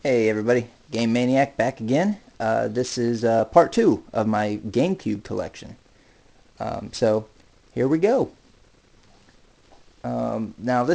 Hey everybody, Game Maniac back again. This is part 2 of my GameCube collection. So here we go. Now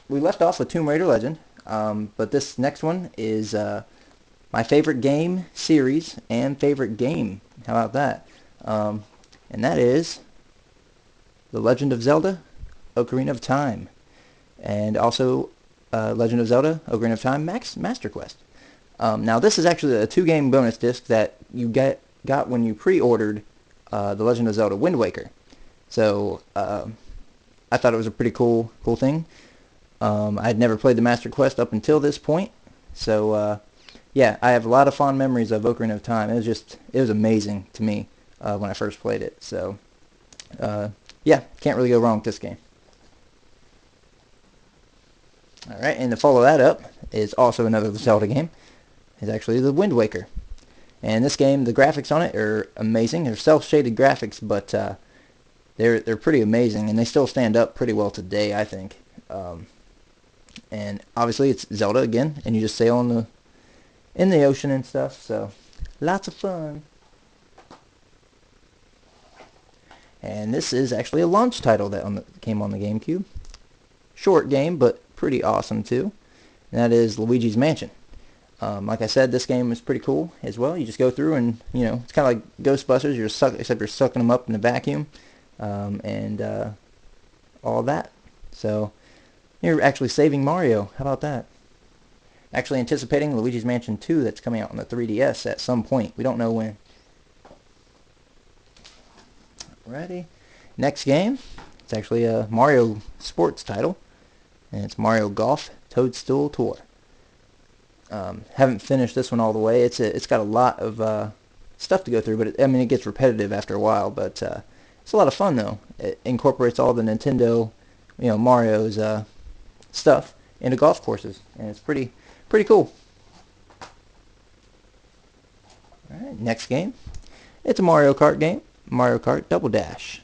we left off with Tomb Raider Legend, but this next one is my favorite game series and favorite game. How about that? And that is The Legend of Zelda: Ocarina of Time, and also Legend of Zelda: Ocarina of Time Master Quest. Now this is actually a 2-game bonus disc that you got when you pre-ordered The Legend of Zelda: Wind Waker. So I thought it was a pretty cool thing. I had never played the Master Quest up until this point, so yeah, I have a lot of fond memories of Ocarina of Time. It was amazing to me when I first played it. So yeah, can't really go wrong with this game. All right, and to follow that up is also another Zelda game. Is actually the Wind Waker. And this game, the graphics on it are amazing. They're cel-shaded graphics, but they're pretty amazing, and they still stand up pretty well today, I think. And obviously, it's Zelda again, and you just sail in the ocean and stuff. So lots of fun. And this is actually a launch title that came on the GameCube. Short game, but pretty awesome too. And that is Luigi's Mansion. Like I said, this game is pretty cool as well. You just go through and, it's kind of like Ghostbusters. Except you're sucking them up in a vacuum and all that. So you're actually saving Mario. How about that? Actually anticipating Luigi's Mansion 2 that's coming out on the 3DS at some point. We don't know when. Ready? Next game. It's actually a Mario sports title. And it's Mario Golf Toadstool Tour. Haven't finished this one all the way. It's got a lot of stuff to go through, but it gets repetitive after a while. But it's a lot of fun though. It incorporates all the Nintendo, Mario's stuff into golf courses, and it's pretty cool. All right, next game. It's a Mario Kart game, Mario Kart Double Dash.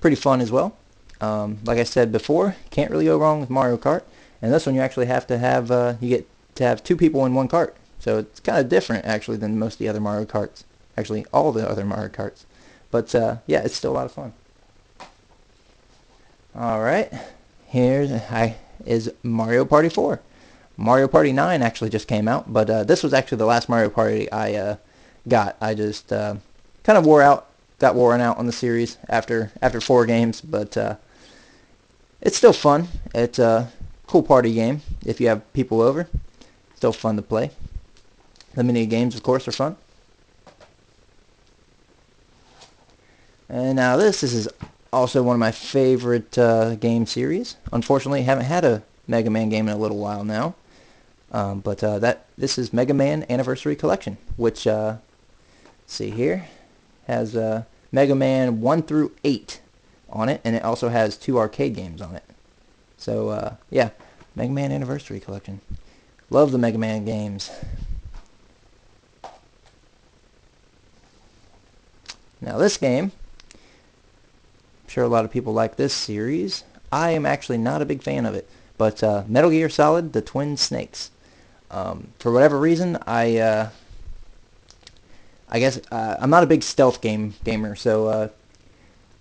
Pretty fun as well. Like I said before, can't really go wrong with Mario Kart. And this one you actually have to have you get to have 2 people in one cart. So it's kind of different actually than most of the other Mario Karts. Actually, all the other Mario Karts. But yeah, it's still a lot of fun. All right, is Mario Party 4. Mario Party 9 actually just came out, but this was actually the last Mario Party I got. I just kind of got worn out on the series after 4 games, but it's still fun. It's a cool party game if you have people over. Still fun to play. The mini games, of course, are fun. And now this is also one of my favorite game series. Unfortunately, haven't had a Mega Man game in a little while now. But this is Mega Man Anniversary Collection, which see here has Mega Man 1 through 8 on it, and it also has 2 arcade games on it. So yeah, Mega Man Anniversary Collection. Love the Mega Man games. Now this game, I'm sure a lot of people like this series. I am actually not a big fan of it, but Metal Gear Solid: The Twin Snakes. For whatever reason, I guess I'm not a big stealth gamer, so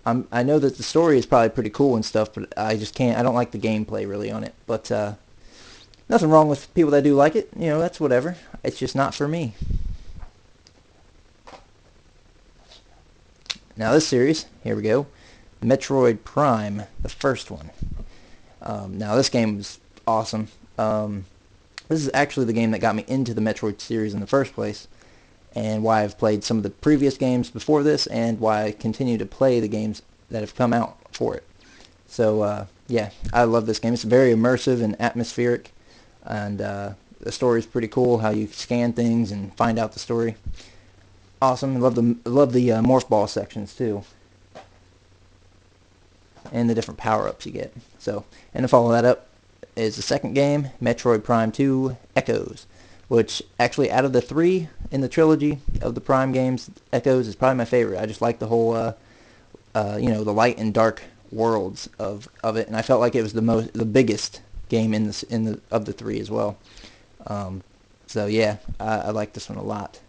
I know that the story is probably pretty cool and stuff, but I don't like the gameplay really on it. But nothing wrong with people that do like it. That's whatever. It's just not for me. Now this series, here we go. Metroid Prime, the first one. Now this game was awesome. This is actually the game that got me into the Metroid series in the first place, and why I've played some of the previous games before this, and why I continue to play the games that have come out for it. So yeah, I love this game. It's very immersive and atmospheric, and the story is pretty cool. How you scan things and find out the story. Awesome. I love the morph ball sections too, and the different power-ups you get. So, and to follow that up is the second game, Metroid Prime 2 Echoes, which actually out of the 3 in the trilogy of the Prime games, Echoes is probably my favorite. I just like the whole the light and dark worlds of it, and I felt like it was the biggest game of the 3 as well. So yeah, I like this one a lot.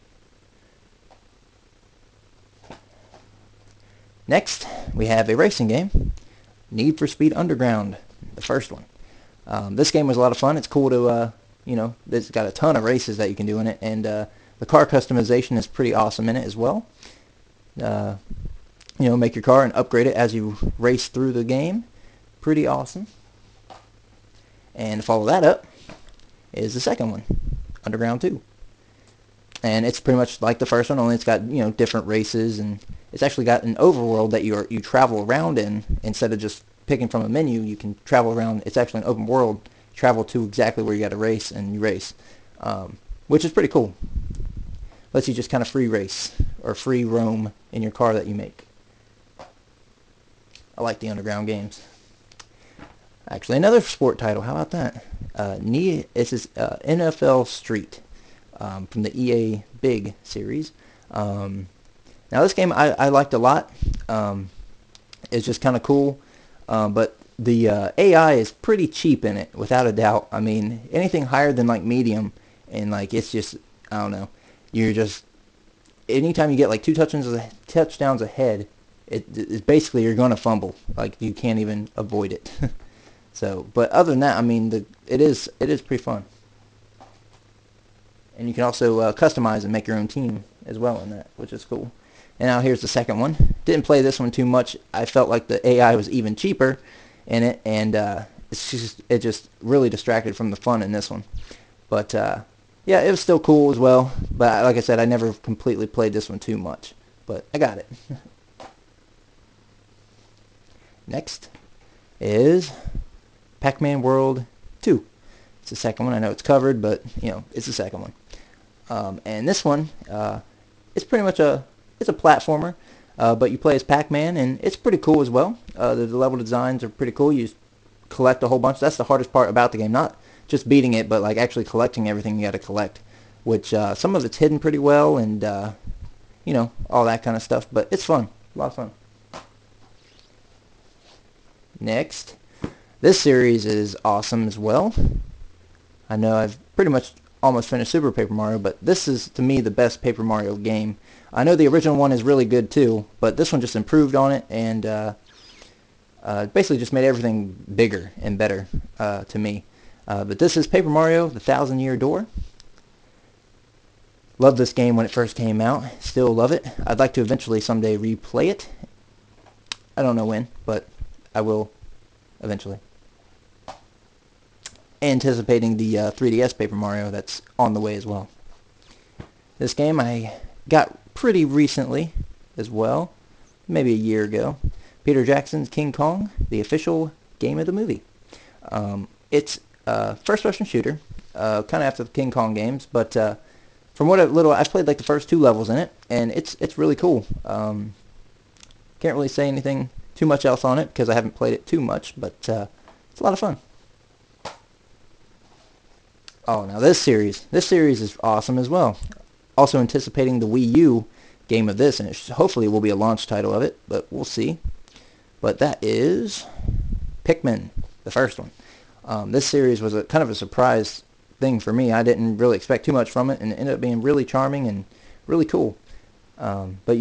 Next, we have a racing game, Need for Speed Underground, the first one. This game was a lot of fun. It's cool to, it's got a ton of races that you can do in it, and the car customization is pretty awesome in it as well. Make your car and upgrade it as you race through the game. Pretty awesome. And to follow that up is the second one, Underground 2. And it's pretty much like the first one, only it's got, different races, and it's actually got an overworld that you travel around in. Instead of just picking from a menu, you can travel around. It's actually an open world. Travel to exactly where you got to race, and you race, which is pretty cool. Lets you just kind of free race or free roam in your car that you make. I like the Underground games. Actually, another sport title. How about that? This is NFL Street from the EA Big series. Now this game I liked a lot. It's just kind of cool, but the AI is pretty cheap in it, without a doubt. I mean, anything higher than like medium, and like it's just, I don't know. You're just, anytime you get like two touchdowns ahead, it's basically you're gonna fumble. Like you can't even avoid it. So, but other than that, I mean, it is pretty fun. And you can also customize and make your own team as well in that, which is cool. And now here's the second one. Didn't play this one too much. I felt like the AI was even cheaper in it, and it just really distracted from the fun in this one. But yeah, it was still cool as well. But like I said, I never completely played this one too much. But I got it. Next is PacMan World 2. It's the second one. I know it's covered, but it's the second one. And this one, it's pretty much it's a platformer, but you play as Pac-Man, and it's pretty cool as well. The level designs are pretty cool. You collect a whole bunch. That's the hardest part about the game, not just beating it, but like actually collecting everything you got to collect, which some of it's hidden pretty well, and all that kind of stuff. But it's fun, a lot of fun. Next, this series is awesome as well. I know I've pretty much almost finished Super Paper Mario, but this is, to me, the best Paper Mario game. I know the original one is really good too, but this one just improved on it, and basically just made everything bigger and better to me. But this is Paper Mario, the Thousand-Year Door. Loved this game when it first came out. Still love it. I'd like to eventually someday replay it. I don't know when, but I will eventually. Anticipating the 3DS Paper Mario that's on the way as well. This game I got pretty recently as well, maybe a year ago. Peter Jackson's King Kong, the official game of the movie. It's a first-person shooter, kind of after the King Kong games, but from what I've played like the first 2 levels in it, and it's really cool. Can't really say anything too much else on it because I haven't played it too much, but it's a lot of fun. Oh, now this series is awesome as well. Also anticipating the Wii U game of this, and hopefully it will be a launch title of it, but we'll see. But that is Pikmin, the first one. This series was kind of a surprise thing for me. I didn't really expect too much from it, and it ended up being really charming and really cool. But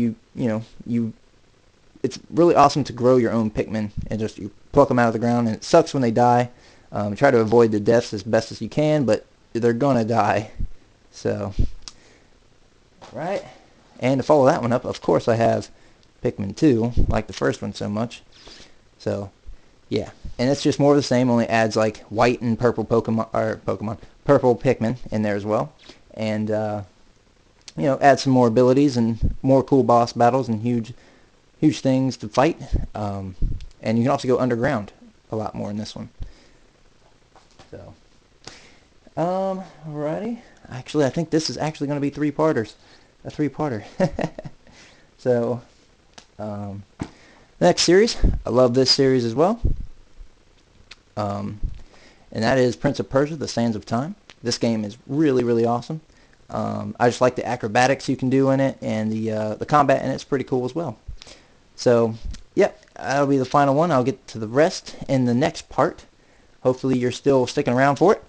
it's really awesome to grow your own Pikmin, and just you pluck them out of the ground, and it sucks when they die. Try to avoid the deaths as best as you can, but they're gonna die. So, right. And to follow that one up, of course, I have Pikmin 2, like the first one so much. So, yeah. And it's just more of the same, only adds like white and purple purple Pikmin in there as well. And, add some more abilities and more cool boss battles and huge things to fight. And you can also go underground a lot more in this one. So, alrighty. Actually, I think this is actually going to be a three-parter. So, next series, I love this series as well. And that is Prince of Persia: The Sands of Time. This game is really, really awesome. I just like the acrobatics you can do in it, and the combat in it's pretty cool as well. So, yep, that'll be the final one. I'll get to the rest in the next part. Hopefully you're still sticking around for it.